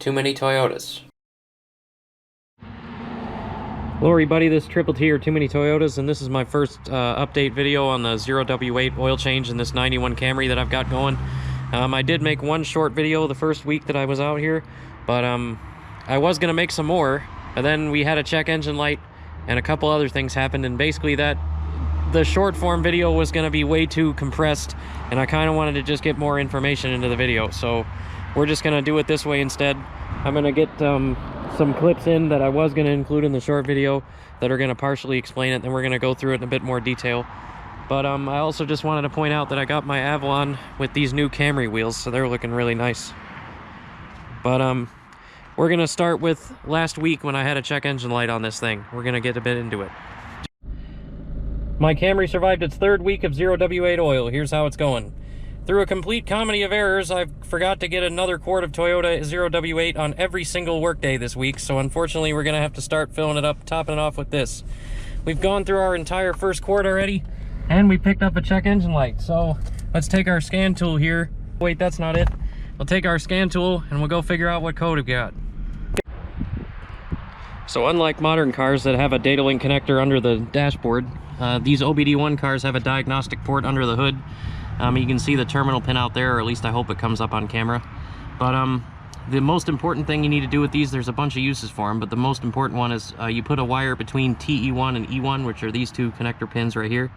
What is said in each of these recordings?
Too Many Toyotas. Hello everybody, this is Triple T or Too Many Toyotas, and this is my first update video on the 0W8 oil change in this 91 Camry that I've got going. I did make one short video the first week that I was out here, but I was going to make some more, and then we had a check engine light and a couple other things happened, and basically the short form video was going to be way too compressed, and I kind of wanted to just get more information into the video, so we're just going to do it this way instead. I'm going to get some clips in that I was going to include in the short video that are going to partially explain it, then we're going to go through it in a bit more detail. But I also just wanted to point out that I got my Avalon with these new Camry wheels, so they're looking really nice. But we're going to start with last week when I had a check engine light on this thing. We're going to get a bit into it. My Camry survived its third week of 0W8 oil. Here's how it's going. Through a complete comedy of errors, I forgot to get another quart of Toyota 0W8 on every single workday this week, so unfortunately we're going to have to start filling it up, topping it off with this. We've gone through our entire first quart already, and we picked up a check engine light. So let's take our scan tool here. Wait, that's not it. We'll take our scan tool and we'll go figure out what code we've got. So unlike modern cars that have a data link connector under the dashboard, these OBD1 cars have a diagnostic port under the hood. You can see the terminal pin out there, or at least I hope it comes up on camera. But the most important thing you need to do with these, there's a bunch of uses for them, but the most important one is you put a wire between TE1 and E1, which are these two connector pins right here.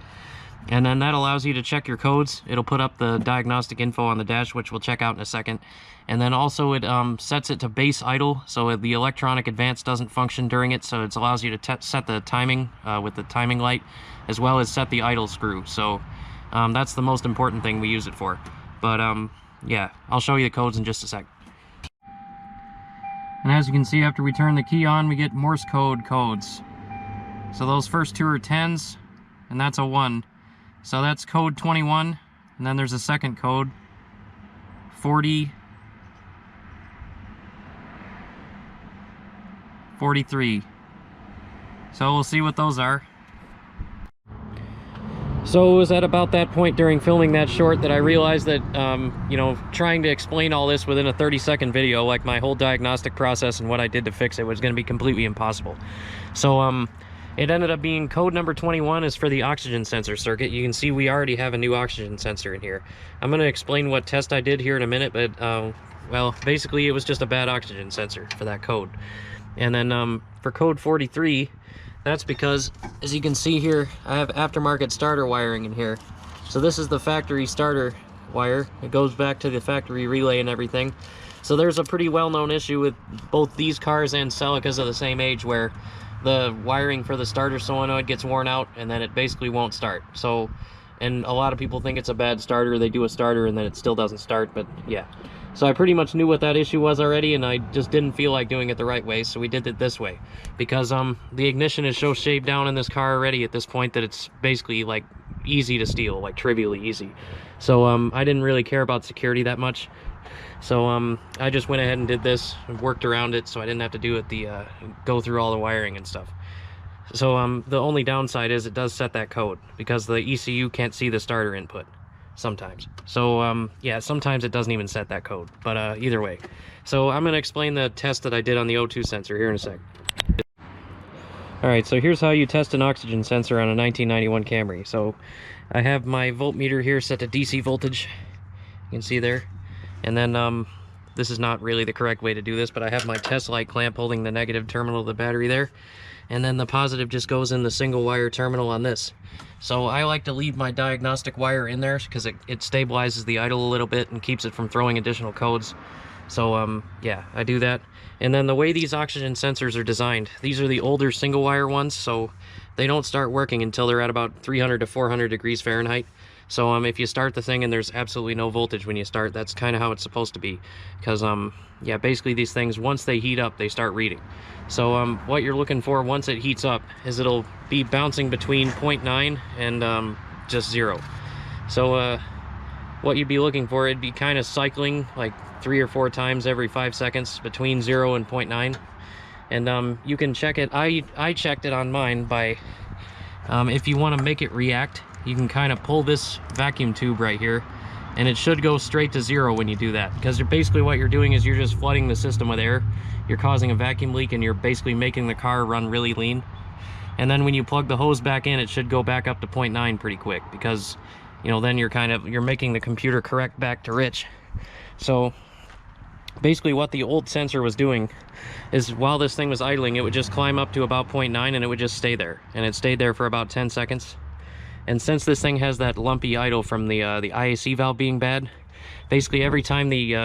And then that allows you to check your codes. It'll put up the diagnostic info on the dash, which we'll check out in a second. And then also it sets it to base idle, so the electronic advance doesn't function during it, so it allows you to set the timing with the timing light, as well as set the idle screw. So that's the most important thing we use it for. But yeah, I'll show you the codes in just a sec. And as you can see, after we turn the key on, we get Morse code codes. So those first two are 10s, and that's a 1. So that's code 21, and then there's a second code, 40, 43. So we'll see what those are. So it was at about that point during filming that short that I realized that, you know, trying to explain all this within a 30-second video, like my whole diagnostic process and what I did to fix it, was going to be completely impossible. So it ended up being code number 21 is for the oxygen sensor circuit. You can see we already have a new oxygen sensor in here. I'm going to explain what test I did here in a minute, but well, basically it was just a bad oxygen sensor for that code. And then for code 43, that's because, as you can see here, I have aftermarket starter wiring in here. So this is the factory starter wire. It goes back to the factory relay and everything. So there's a pretty well-known issue with both these cars and Celicas of the same age where the wiring for the starter solenoid gets worn out and then it basically won't start. So, and a lot of people think it's a bad starter. They do a starter and then it still doesn't start, but yeah. So I pretty much knew what that issue was already, and I just didn't feel like doing it the right way, so we did it this way. Because the ignition is so shaved down in this car already at this point that it's basically like easy to steal, like trivially easy. So I didn't really care about security that much. So I just went ahead and did this and worked around it, so I didn't have to do it go through all the wiring and stuff. So the only downside is it does set that code because the ECU can't see the starter input sometimes. So yeah, sometimes it doesn't even set that code, but either way. So I'm going to explain the test that I did on the O2 sensor here in a sec. Alright, so here's how you test an oxygen sensor on a 1991 Camry. So I have my voltmeter here set to DC voltage, you can see there. And then this is not really the correct way to do this, but I have my test light clamp holding the negative terminal of the battery there. And then the positive just goes in the single wire terminal on this. So I like to leave my diagnostic wire in there because it stabilizes the idle a little bit and keeps it from throwing additional codes. So yeah, I do that. And then the way these oxygen sensors are designed, these are the older single wire ones, so they don't start working until they're at about 300 to 400 degrees Fahrenheit. So if you start the thing and there's absolutely no voltage when you start, that's kind of how it's supposed to be. Because yeah, basically these things, once they heat up, they start reading. So what you're looking for once it heats up is it'll be bouncing between 0.9 and just 0. So what you'd be looking for, it'd be kind of cycling like 3 or 4 times every 5 seconds between 0 and 0.9. And you can check it. I checked it on mine by, if you want to make it react, you can kind of pull this vacuum tube right here and it should go straight to 0 when you do that, because basically what you're doing is you're just flooding the system with air. You're causing a vacuum leak, and you're basically making the car run really lean. And then when you plug the hose back in, it should go back up to 0.9 pretty quick, because, you know, then you're making the computer correct back to rich. So basically what the old sensor was doing is, while this thing was idling, it would just climb up to about 0.9 and it would just stay there, and it stayed there for about 10 seconds. And since this thing has that lumpy idle from the IAC valve being bad, basically every time the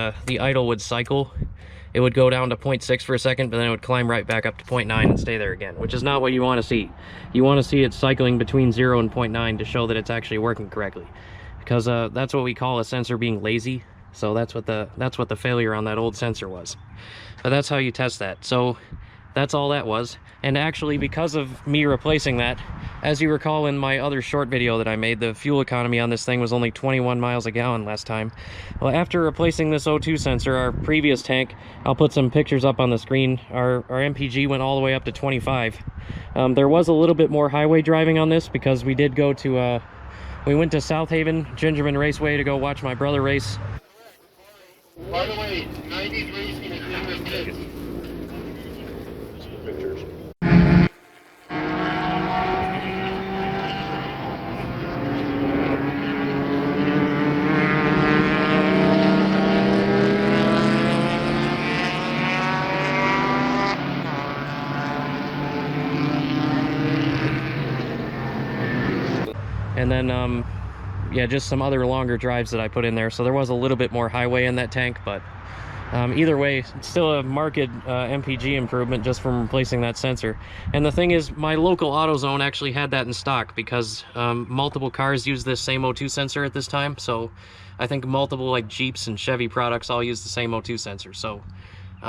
idle would cycle, it would go down to 0.6 for a second, but then it would climb right back up to 0.9 and stay there again, which is not what you want to see. You want to see it cycling between 0 and 0.9 to show that it's actually working correctly, because that's what we call a sensor being lazy. So that's what the failure on that old sensor was. But that's how you test that. So that's all that was. And actually, because of me replacing that, as you recall in my other short video that I made, the fuel economy on this thing was only 21 miles a gallon last time. Well, after replacing this O2 sensor, our previous tank, I'll put some pictures up on the screen, our MPG went all the way up to 25. There was a little bit more highway driving on this, because we did go to we went to South Haven Gingerman Raceway to go watch my brother race. By the way, 90s racing is in this pit. Pictures. And then yeah, just some other longer drives that I put in there, so there was a little bit more highway in that tank. But either way, it's still a marked MPG improvement just from replacing that sensor. And the thing is, my local AutoZone actually had that in stock, because multiple cars use this same O2 sensor at this time. So I think multiple like Jeeps and Chevy products all use the same O2 sensor. So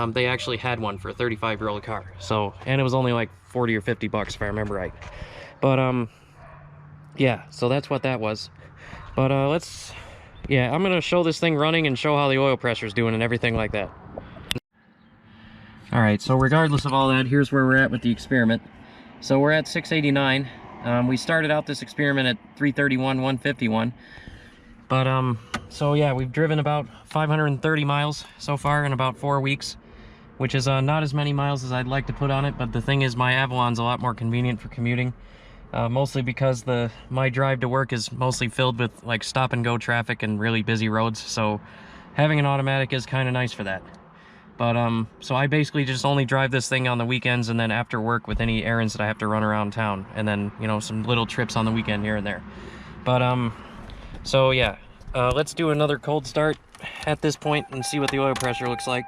they actually had one for a 35-year-old car. So, and it was only like 40 or 50 bucks if I remember right. But yeah, so that's what that was. But yeah, I'm gonna show this thing running and show how the oil pressure's doing and everything like that. All right, so regardless of all that, here's where we're at with the experiment. So we're at 689. We started out this experiment at 331, 151. But so yeah, we've driven about 530 miles so far in about 4 weeks, which is not as many miles as I'd like to put on it. But the thing is, my Avalon's a lot more convenient for commuting. Mostly because my drive to work is mostly filled with like stop and go traffic and really busy roads, so having an automatic is kind of nice for that. But so I basically just only drive this thing on the weekends, and then after work with any errands that I have to run around town, and then, you know, some little trips on the weekend here and there. But so yeah, let's do another cold start at this point and see what the oil pressure looks like.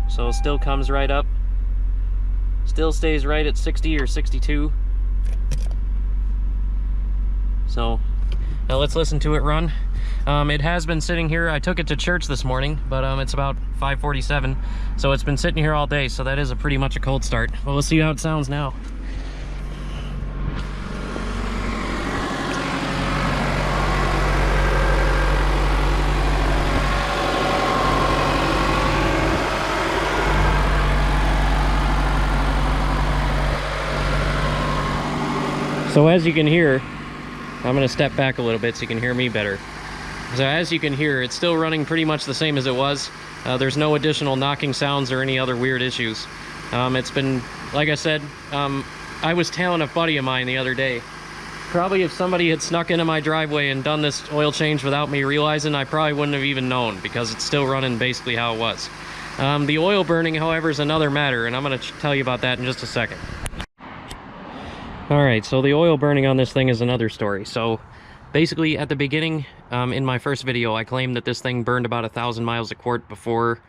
So it still comes right up. Still stays right at 60 or 62. So now let's listen to it run. It has been sitting here. I took it to church this morning, but it's about 5:47, so it's been sitting here all day. So that is pretty much a cold start. Well, let's see how it sounds now. So as you can hear, I'm going to step back a little bit so you can hear me better. So as you can hear, it's still running pretty much the same as it was. There's no additional knocking sounds or any other weird issues. It's been, like I said, I was telling a buddy of mine the other day, probably if somebody had snuck into my driveway and done this oil change without me realizing, I probably wouldn't have even known, because it's still running basically how it was. The oil burning, however, is another matter, and I'm going to tell you about that in just a second. Alright, so the oil burning on this thing is another story. So basically at the beginning, in my first video, I claimed that this thing burned about 1,000 miles a quart before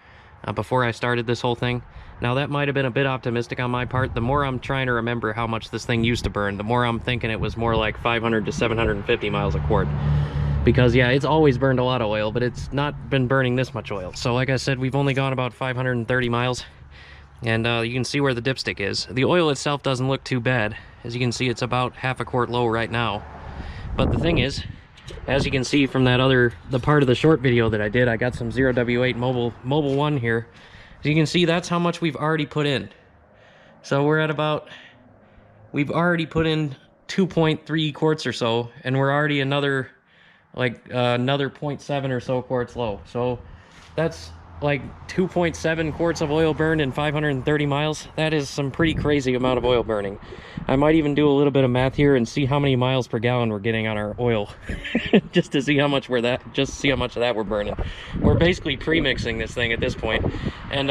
I started this whole thing. Now that might have been a bit optimistic on my part. The more I'm trying to remember how much this thing used to burn, the more I'm thinking it was more like 500 to 750 miles a quart. Because yeah, it's always burned a lot of oil, but it's not been burning this much oil. So like I said, we've only gone about 530 miles. And you can see where the dipstick is. The oil itself doesn't look too bad. As you can see, it's about half a quart low right now. But the thing is, as you can see from the part of the short video that I did, I got some 0W8 Mobile 1 here. As you can see, that's how much we've already put in. So we're at about, we've already put in 2.3 quarts or so, and we're already another another 0.7 or so quarts low. So that's like 2.7 quarts of oil burned in 530 miles. That is some pretty crazy amount of oil burning. I might even do a little bit of math here and see how many miles per gallon we're getting on our oil, just to see how much of that we're burning. We're basically pre-mixing this thing at this point. And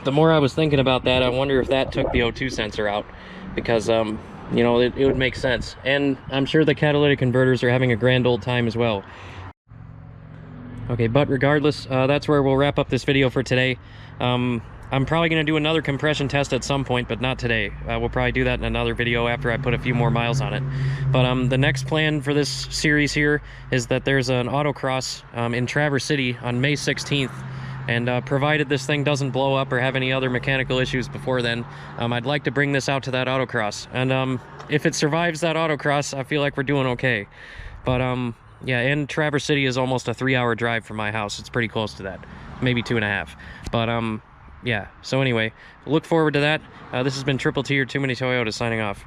the more I was thinking about that, I wonder if that took the O2 sensor out, because you know, it would make sense. And I'm sure the catalytic converters are having a grand old time as well. Okay, but regardless, that's where we'll wrap up this video for today. I'm probably going to do another compression test at some point, but not today. We'll probably do that in another video after I put a few more miles on it. But the next plan for this series here is that there's an autocross in Traverse City on May 16th. And provided this thing doesn't blow up or have any other mechanical issues before then, I'd like to bring this out to that autocross. And if it survives that autocross, I feel like we're doing okay. But yeah, and Traverse City is almost a 3-hour drive from my house. It's pretty close to that, maybe 2.5. But yeah, so anyway, look forward to that. This has been Triple T or Too Many Toyota signing off.